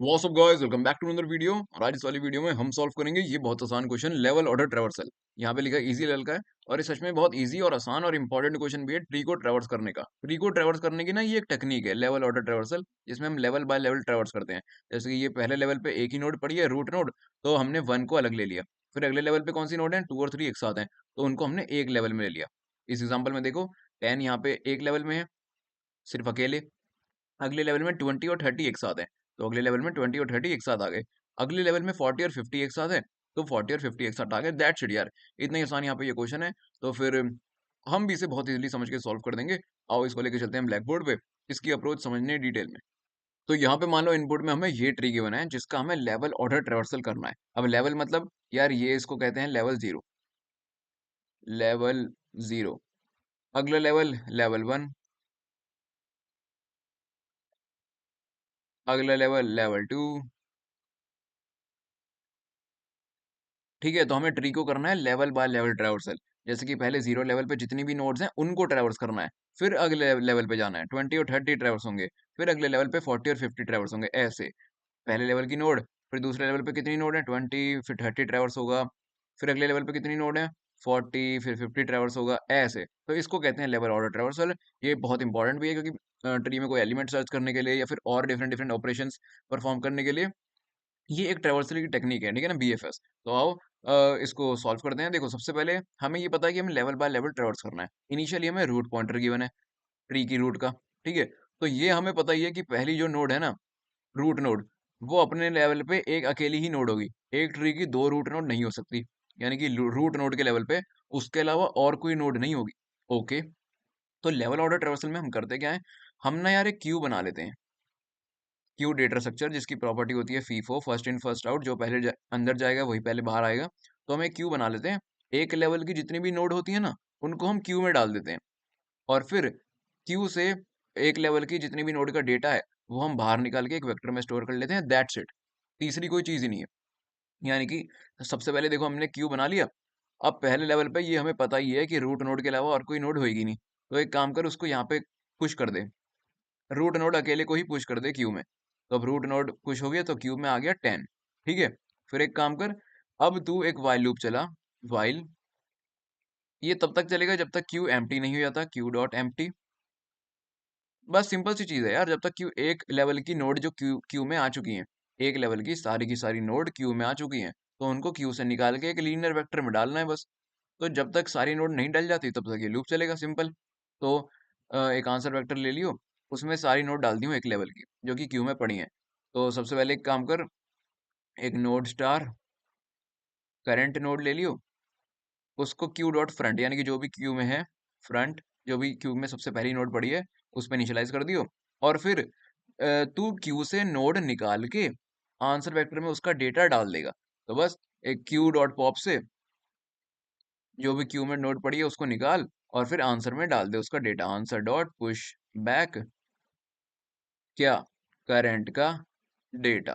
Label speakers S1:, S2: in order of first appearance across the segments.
S1: What's up guys, welcome back to another video. और आज इस वाली वीडियो में हम सॉल्व करेंगे ये बहुत आसान क्वेश्चन, लेवल ऑर्डर ट्रैवर्सल। यहाँ पे लिखा है इजी लेवल का है, और ये सच में बहुत इजी और आसान और इंपॉर्टेंट क्वेश्चन भी है ट्री को ट्रैवर्स करने का। ट्री को ट्रैवर्स करने की ना ये एक टेक्निक है, लेवल ऑर्डर ट्रैवर्सल, जिसमें हम लेवल बाय लेवल ट्रैवर्स करते हैं। जैसे कि ये पहले लेवल पे एक ही नोड पड़ी है, रूट नोड, तो हमने 1 को अलग ले लिया। फिर अगले लेवल पे कौन सी नोड है, 2 और 3 एक साथ हैं, तो उनको हमने एक लेवल में ले लिया। इस एग्जाम्पल में देखो, 10 यहाँ पे एक लेवल में है, सिर्फ अकेले। अगले लेवल में 20 और 30 एक साथ हैं, तो अगले लेवल में 20 और 30 एक साथ आ गए। अगले लेवल में 40 और 50 एक साथ है, तो 40 और 50 एक साथ आ गए। दैट्स इट यार, इतना ही आसान यहाँ पे ये क्वेश्चन है। तो फिर हम भी इसे बहुत इजीली समझ के सॉल्व कर देंगे। आओ इसको लेके चलते हैं ब्लैक बोर्ड पे, इसकी अप्रोच समझने डिटेल में। तो यहाँ पे मान लो इनपुट में हमें ये ट्री गिवन है, जिसका हमें लेवल ऑर्डर ट्रेवर्सल करना है। अब लेवल मतलब यार ये इसको कहते हैं लेवल जीरो। लेवल जीरो, अगला लेवल लेवल वन, अगला लेवल लेवल टू। ठीक है, तो हमें ट्री को करना है लेवल बाय लेवल ट्रैवर्सल। जैसे कि पहले 0 लेवल पे जितनी भी नोड्स हैं उनको ट्रैवर्स करना है, फिर अगले लेवल पे जाना है, 20 और 30 ट्रैवर्स होंगे, फिर अगले लेवल पे 40 और 50 ट्रैवर्स होंगे, ऐसे। पहले लेवल की नोड, फिर दूसरे लेवल पे कितनी नोड है, 20, फिर 30 ट्रैवर्स होगा, फिर अगले लेवल पे कितनी नोड है, 40, फिर 50 ट्रैवर्स होगा, ऐसे। तो इसको कहते हैं लेवल ऑर्डर ट्रैवर्सल। ये बहुत इंपॉर्टेंट भी है, क्योंकि ट्री में कोई एलिमेंट सर्च करने के लिए या फिर और डिफरेंट डिफरेंट ऑपरेशंस परफॉर्म करने के लिए ये एक ट्रैवर्सल की टेक्निक है, ठीक है ना, बीएफएस। तो आओ इसको सॉल्व करते हैं। देखो, सबसे पहले हमें ये पता है कि हमें लेवल बाय लेवल ट्रैवर्स करना है। इनिशियली हमें रूट पॉइंटर गिवन है, ट्री की रूट का। ठीक है, तो ये हमें पता ही है कि पहली जो नोड है ना, रूट नोड, वो अपने लेवल पे एक अकेली ही नोड होगी। एक ट्री की दो रूट नोड नहीं हो सकती, यानी कि रूट नोड के लेवल पे उसके अलावा और कोई नोड नहीं होगी। ओके, तो लेवल ऑर्डर ट्रैवर्सल में हम करते क्या है, हम ना यार एक क्यू बना लेते हैं। क्यू डेटा स्ट्रक्चर, जिसकी प्रॉपर्टी होती है FIFO, first in first out, जो पहले अंदर जाएगा वही पहले बाहर आएगा। तो हम एक क्यू बना लेते हैं। एक लेवल की जितनी भी नोड होती है ना, उनको हम क्यू में डाल देते हैं, और फिर क्यू से एक लेवल की जितनी भी नोड का डेटा है वो हम बाहर निकाल के एक वेक्टर में स्टोर कर लेते हैं। दैट्स इट, तीसरी कोई चीज ही नहीं है। यानी कि सबसे पहले देखो, हमने क्यू बना लिया। अब पहले लेवल पे ये हमें पता ही है कि रूट नोड के अलावा और कोई नोड होगी नहीं, तो एक काम कर, उसको यहाँ पे पुश कर दे। रूट नोड अकेले को ही पुश कर दे क्यू में। तो अब रूट नोड पुश हो गया, तो क्यू में आ गया 10। ठीक है, फिर एक काम कर, अब तू एक वाइल लूप चला। वाइल, ये तब तक चलेगा जब तक क्यू एम्प्टी नहीं हो जाता, क्यू डॉट एम्प्टी। बस सिंपल सी चीज है यार, जब तक क्यू एक लेवल की नोड जो क्यू क्यू में आ चुकी हैं, एक लेवल की सारी नोड क्यू में आ चुकी हैं, तो उनको क्यू से निकाल के एक लीनियर वेक्टर में डालना है बस। तो जब तक सारी नोड नहीं डल जाती तब तक ये लूप चलेगा, सिंपल। तो एक आंसर वेक्टर ले लियो, उसमें सारी नोड डाल दी हूँ एक लेवल की जो कि क्यू में पड़ी हैं। तो सबसे पहले एक काम कर, एक नोड स्टार करंट नोड ले लियो, उसको क्यू डॉट फ्रंट, यानी कि जो भी क्यू में है, फ्रंट, जो भी क्यू में सबसे पहली नोड पड़ी है उस पर इनिशियलाइज कर दियो। और फिर तू क्यू से नोड निकाल के आंसर वेक्टर में उसका डेटा डाल देगा। तो बस एक क्यू डॉट पॉप से जो भी क्यू में नोड पड़ी है उसको निकाल, और फिर आंसर में डाल दे उसका data. Answer dot push back क्या, करंट का डेटा।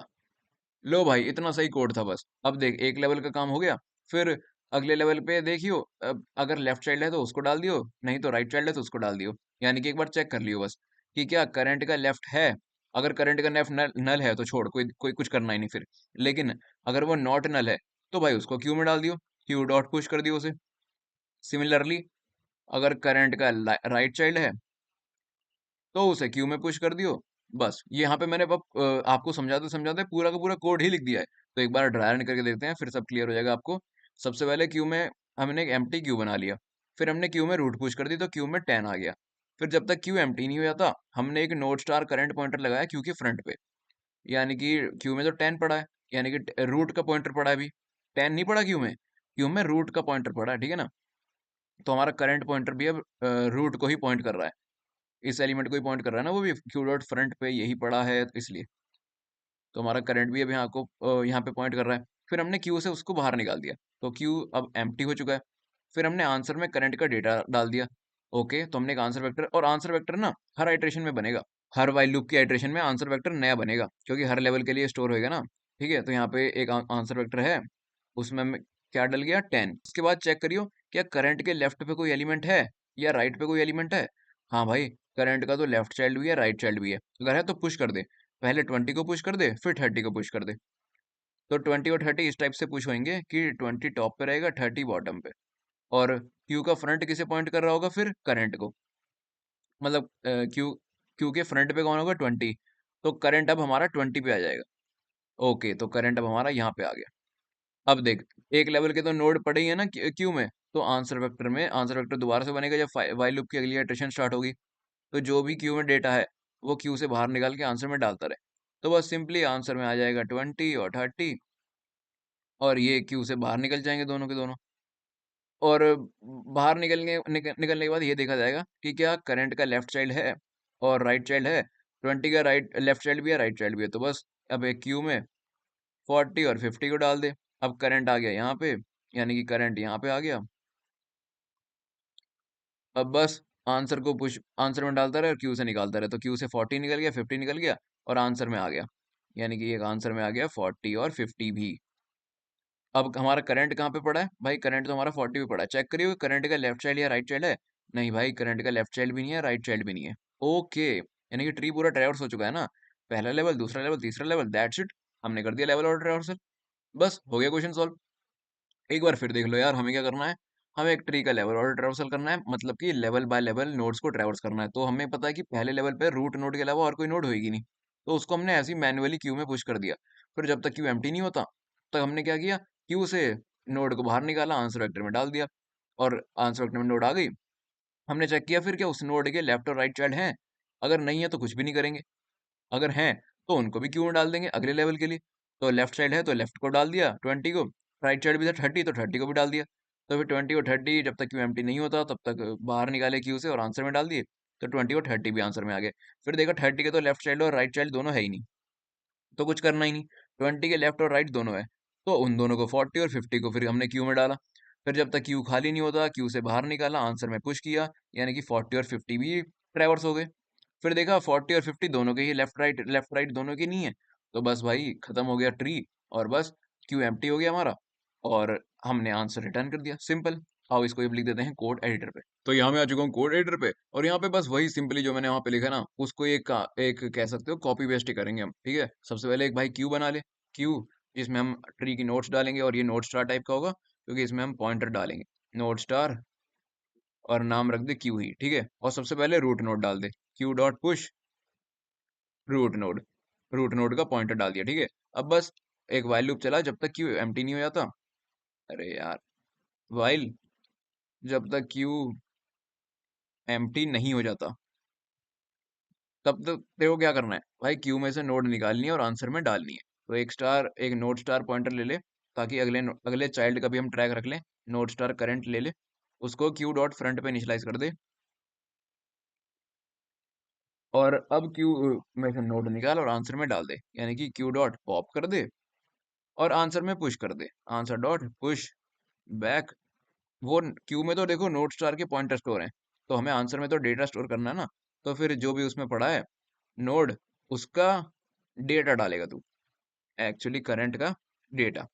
S1: लो भाई, इतना सही कोड था बस। अब देख, एक लेवल का काम हो गया। फिर अगले लेवल पे देखियो, अब अगर लेफ्ट चाइल्ड है तो उसको डाल दियो, नहीं तो राइट चाइल्ड है तो उसको डाल दियो। यानी कि एक बार चेक कर लियो बस कि क्या करंट का लेफ्ट है। अगर करंट का लेफ्ट नल, नल है तो छोड़, कोई कोई कुछ करना ही नहीं फिर। लेकिन अगर वो नॉट नल है तो भाई उसको क्यू में डाल दियो, क्यू डॉट पुश कर दियो उसे। सिमिलरली, अगर करंट का राइट चाइल्ड है तो उसे क्यू में पुश कर दियो। बस यहाँ पे मैंने अब आपको समझाते समझाते पूरा का पूरा कोड ही लिख दिया है। तो एक बार ड्राई रन करके देखते हैं, फिर सब क्लियर हो जाएगा आपको। सबसे पहले क्यू में हमने एक एम्प्टी क्यू बना लिया, फिर हमने क्यू में रूट पुश कर दी तो क्यू में 10 आ गया। फिर जब तक क्यू एम्प्टी नहीं हो जाता, हमने एक नोड स्टार करंट पॉइंटर लगाया क्यू के फ्रंट पे। यानी कि क्यू में तो 10 पड़ा है, यानी कि रूट का पॉइंटर पड़ा है अभी। 10 नहीं पड़ा क्यू में, क्यू में रूट का पॉइंटर पड़ा है, ठीक है ना। तो हमारा करंट पॉइंटर भी अब रूट को ही पॉइंट कर रहा है, इस एलिमेंट को ही पॉइंट कर रहा है ना, वो भी क्यू डॉट फ्रंट पे यही पड़ा है तो इसलिए। तो हमारा करंट भी अब यहाँ को यहाँ पे पॉइंट कर रहा है। फिर हमने क्यू से उसको बाहर निकाल दिया, तो क्यू अब एम्प्टी हो चुका है। फिर हमने आंसर में करंट का डेटा डाल दिया। ओके, तो हमने एक आंसर वेक्टर, और आंसर वेक्टर ना हर आइट्रेशन में बनेगा। हर वाइल लूप की आइट्रेशन में आंसर वेक्टर नया बनेगा, क्योंकि हर लेवल के लिए स्टोर होएगा ना। ठीक है, तो यहाँ पे एक आंसर वेक्टर है, उसमें क्या डल गया, 10। उसके बाद चेक करियो, क्या करंट के लेफ्ट पे कोई एलिमेंट है या राइट पे कोई एलिमेंट है। हाँ भाई, करंट का तो लेफ्ट चाइल्ड भी है, राइट चाइल्ड भी है। अगर है तो पुश कर दे। पहले 20 को पुश कर दे, फिर 30 को पुश कर दे। तो 20 और 30 इस टाइप से पुश होंगे कि 20 टॉप पे रहेगा, 30 बॉटम पे। और क्यू का फ्रंट किसे पॉइंट कर रहा होगा फिर? करंट को। मतलब क्यू क्यू के फ्रंट पे कौन होगा? 20। तो करंट अब हमारा 20 पे आ जाएगा। ओके, तो करंट अब हमारा यहाँ पे आ गया। अब देख, एक लेवल के तो नोड पड़े ही है ना क्यू में, तो आंसर वेक्टर दोबारा से बनेगा जब वाइल लूप की अगली इटरेशन स्टार्ट होगी। तो जो भी क्यू में डेटा है वो क्यू से बाहर निकाल के आंसर में डालता रहे। तो बस सिंपली आंसर में आ जाएगा 20 और 30, और ये क्यू से बाहर निकल जाएंगे दोनों के दोनों। और बाहर निकलने के बाद ये देखा जाएगा कि क्या करंट का लेफ्ट चाइल्ड है और राइट चाइल्ड है। 20 का राइट लेफ्ट चाइल्ड भी है, राइट चाइल्ड भी है। तो बस अब एक क्यू में 40 और 50 को डाल दे। अब करंट आ गया यहाँ पे, यानी कि करंट यहाँ पे आ गया। अब बस आंसर में डालता रहे और क्यू से निकालता रहे। तो क्यू से 40 निकल गया, 50 निकल गया, और आंसर में आ गया। यानी कि एक आंसर में आ गया 40 और 50 भी। अब हमारा करंट कहाँ पे पड़ा है भाई? करंट तो हमारा 40 पे पड़ा है। चेक करिए करंट का लेफ्ट चाइल्ड या राइट चाइल्ड है। नहीं भाई, करंट का लेफ्ट चाइल्ड भी नहीं है, राइट चाइल्ड भी नहीं है। ओके, यानी कि ट्री पूरा ट्रैवर्स हो चुका है ना। पहला लेवल, दूसरा लेवल, तीसरा लेवल, दैट्स इट। हमने कर दिया लेवल और ट्रैवर्सल। बस हो गया क्वेश्चन सॉल्व। एक बार फिर देख लो यार, हमें क्या करना है? हमें एक ट्री का लेवल और ट्रैवर्सल करना है, मतलब कि लेवल बाय लेवल नोड्स को ट्रैवर्स करना है। तो हमें पता है कि पहले लेवल पे रूट नोड के अलावा और कोई नोड होगी नहीं। तो उसको हमने ऐसे ही मैन्युअली क्यू में पुश कर दिया। फिर जब तक क्यू एम्प्टी नहीं होता तब हमने क्या किया? क्यू से नोड को बाहर निकाला, आंसर वेक्टर में डाल दिया, और आंसर वेक्टर में नोड आ गई। हमने चेक किया फिर क्या उस नोड के लेफ्ट और राइट चाइल्ड हैं। अगर नहीं है तो कुछ भी नहीं करेंगे, अगर हैं तो उनको भी क्यू में डाल देंगे अगले लेवल के लिए। तो लेफ्ट साइड है तो लेफ्ट को डाल दिया 20 को, राइट साइड भी था 30 तो 30 को भी डाल दिया। तो फिर 20 और 30 जब तक क्यू एम्प्टी नहीं होता तब तक बाहर निकाले क्यू से और आंसर में डाल दिए। तो 20 और 30 भी आंसर में आ गए। फिर देखा 30 के तो लेफ्ट चाइल्ड और राइट चाइल्ड दोनों है ही नहीं, तो कुछ करना ही नहीं। 20 के लेफ्ट और राइट दोनों है, तो उन दोनों को 40 और 50 को फिर हमने क्यू में डाला। फिर जब तक क्यू खाली नहीं होता क्यू से बाहर निकाला, आंसर में पुश किया, यानी कि 40 और 50 भी ट्रैवर्स हो गए। फिर देखा 40 और 50 दोनों के ही लेफ्ट राइट दोनों के नहीं है। तो बस भाई खत्म हो गया ट्री, और बस क्यू एम्प्टी हो गया हमारा, और हमने आंसर रिटर्न कर दिया। सिंपल। आओ इसको अब लिख देते हैं कोड एडिटर पे। तो यहाँ मैं आ चुका हूँ कोड एडिटर पे, और यहाँ पे बस वही सिंपली जो मैंने वहाँ पे लिखा ना उसको एक कह सकते हो कॉपी पेस्ट ही करेंगे हम। ठीक है, सबसे पहले एक भाई क्यू बना ले। क्यू जिसमें हम ट्री की नोट्स डालेंगे, और ये नोट स्टार टाइप का होगा क्योंकि इसमें हम पॉइंटर डालेंगे। नोट स्टार, और नाम रख दे क्यू ही। ठीक है, और सबसे पहले रूट नोड डाल दे, q dot push root node का पॉइंटर डाल दिया। ठीक है, अब बस एक वाइल लूप चला जब तक क्यू एम्प्टी नहीं हो जाता। अरे यार, वाइल जब तक क्यू एम्प्टी नहीं हो जाता तब तक तेरे को क्या करना है भाई? क्यू में से नोड निकालनी है और आंसर में डालनी है। तो एक नोड स्टार पॉइंटर ले ले, ताकि अगले चाइल्ड का भी हम ट्रैक रख लें। नोड स्टार करंट ले ले, उसको क्यू डॉट फ्रंट पे इनिशियलाइज कर दे, और अब क्यू में से नोड निकाल और आंसर में डाल दे, यानी कि क्यू डॉट पॉप कर दे और आंसर में पुश कर दे। Answer dot push back. वो क्यू में तो देखो नोड स्टार के पॉइंटर स्टोर हैं, तो हमें आंसर में तो डेटा स्टोर करना है ना। तो फिर जो भी उसमें पड़ा है नोड, उसका डेटा डालेगा तू, एक्चुअली करंट का डेटा।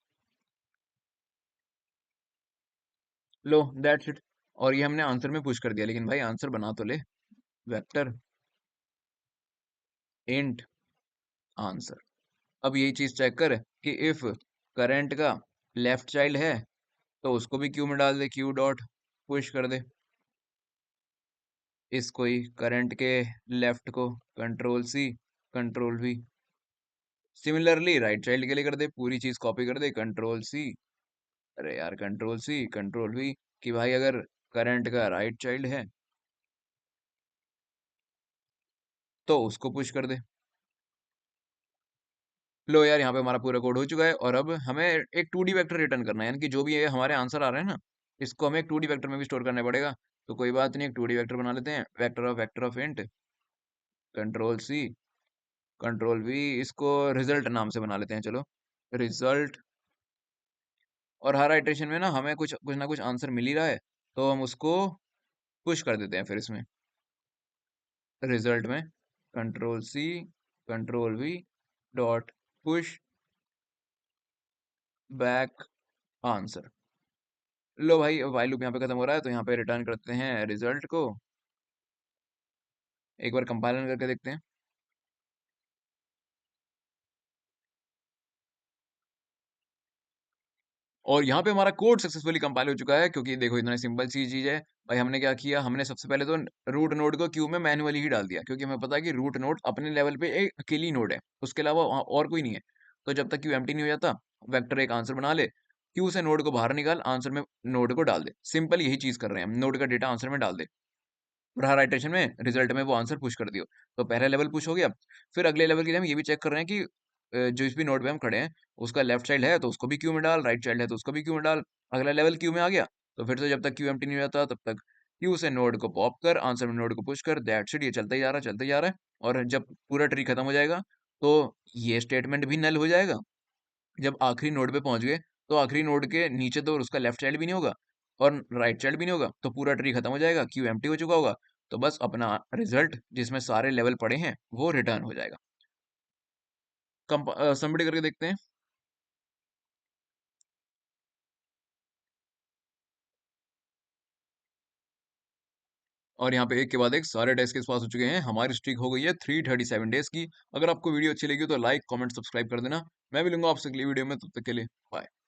S1: Low that's it. और ये हमने आंसर में पुश कर दिया, लेकिन भाई आंसर बना तो ले। Vector int answer. अब यही चीज चेक कर कि इफ करंट का लेफ्ट चाइल्ड है तो उसको भी क्यू में डाल दे, क्यू डॉट पुश कर दे इसको ही, करंट के लेफ्ट को control C control V. Similarly right child के लिए कर दे, पूरी चीज कॉपी कर दे, कंट्रोल सी, अरे यार कंट्रोल सी कंट्रोल वी, कि भाई अगर करंट का राइट चाइल्ड है तो उसको पुश कर दे। लो यार, यहाँ पे हमारा पूरा कोड हो चुका है, और अब हमें एक 2D वेक्टर रिटर्न करना है, यानी कि जो भी ये हमारे आंसर आ रहे हैं ना, इसको हमें एक 2D वेक्टर में भी स्टोर करना पड़ेगा। तो कोई बात नहीं, एक 2D वेक्टर बना लेते हैं। Vector of int control C control V, इसको रिजल्ट नाम से बना लेते हैं, चलो रिजल्ट। और हर आइटरेशन में ना हमें कुछ कुछ ना कुछ आंसर मिल ही रहा है, तो हम उसको पुश कर देते हैं फिर इसमें रिजल्ट में, control C control V dot push back answer. लो भाई, अब वाइल लूप यहाँ पे खत्म हो रहा है, तो यहाँ पे रिटर्न करते हैं रिजल्ट को। एक बार कंपाइलर करके देखते हैं। और यहाँ पे हमारा कोड सक्सेसफुली कंपाइल हो चुका है, क्योंकि देखो इतना सिंपल सी चीज़ है। भाई हमने क्या किया, हमने सबसे पहले तो रूट नोड को क्यू में मैन्युअली ही डाल दिया, क्योंकि हमें पता है कि रूट नोड अपने लेवल पे एक अकेली नोड है, उसके अलावा वहाँ और कोई नहीं है। तो जब तक क्यू एम्प्टी नहीं हो जाता, वेक्टर एक आंसर बना ले, क्यू से नोड को बाहर निकाल, आंसर में नोड को डाल दे। सिंपल यही चीज़ कर रहे हैं हम, नोड का डेटा आंसर में डाल दे और हर आइटरेशन में रिजल्ट में वो आंसर पुश कर दियो। तो पहला लेवल पुश हो गया। फिर अगले लेवल के लिए हम ये भी चेक कर रहे हैं कि जिस भी नोड पे हम खड़े हैं, उसका लेफ्ट चाइल्ड है तो उसको भी क्यू में डाल, राइट चाइल्ड है तो उसको भी क्यू में डाल। अगला लेवल क्यू में आ गया, तो फिर से जब तक क्यू एम्प्टी नहीं हो जाता तब तक क्यू से नोड को पॉप कर, आंसर में नोड को पुश कर, दैट्स इट। ये चलता ही जा रहा है, चलता ही जा रहा है। और जब पूरा ट्री खत्म हो जाएगा, तो ये स्टेटमेंट भी नल हो जाएगा। जब आखिरी नोड पे पहुंच गए, तो आखिरी नोड के नीचे तो उसका लेफ्ट चाइल्ड भी नहीं होगा और राइट चाइल्ड भी नहीं होगा, तो पूरा ट्री खत्म हो जाएगा, क्यू एम्प्टी हो चुका होगा। तो बस अपना रिजल्ट जिसमें सारे लेवल पड़े हैं वो रिटर्न हो जाएगा। सबमिट करके देखते हैं। और यहाँ पे एक के बाद एक सारे टेस्ट केस पास हो चुके हैं। हमारी स्ट्रीक हो गई है 337 डेज की। अगर आपको वीडियो अच्छी लगी हो तो लाइक कमेंट सब्सक्राइब कर देना। मैं मिलूंगा आपसे अगली वीडियो में, तब तक के लिए बाय।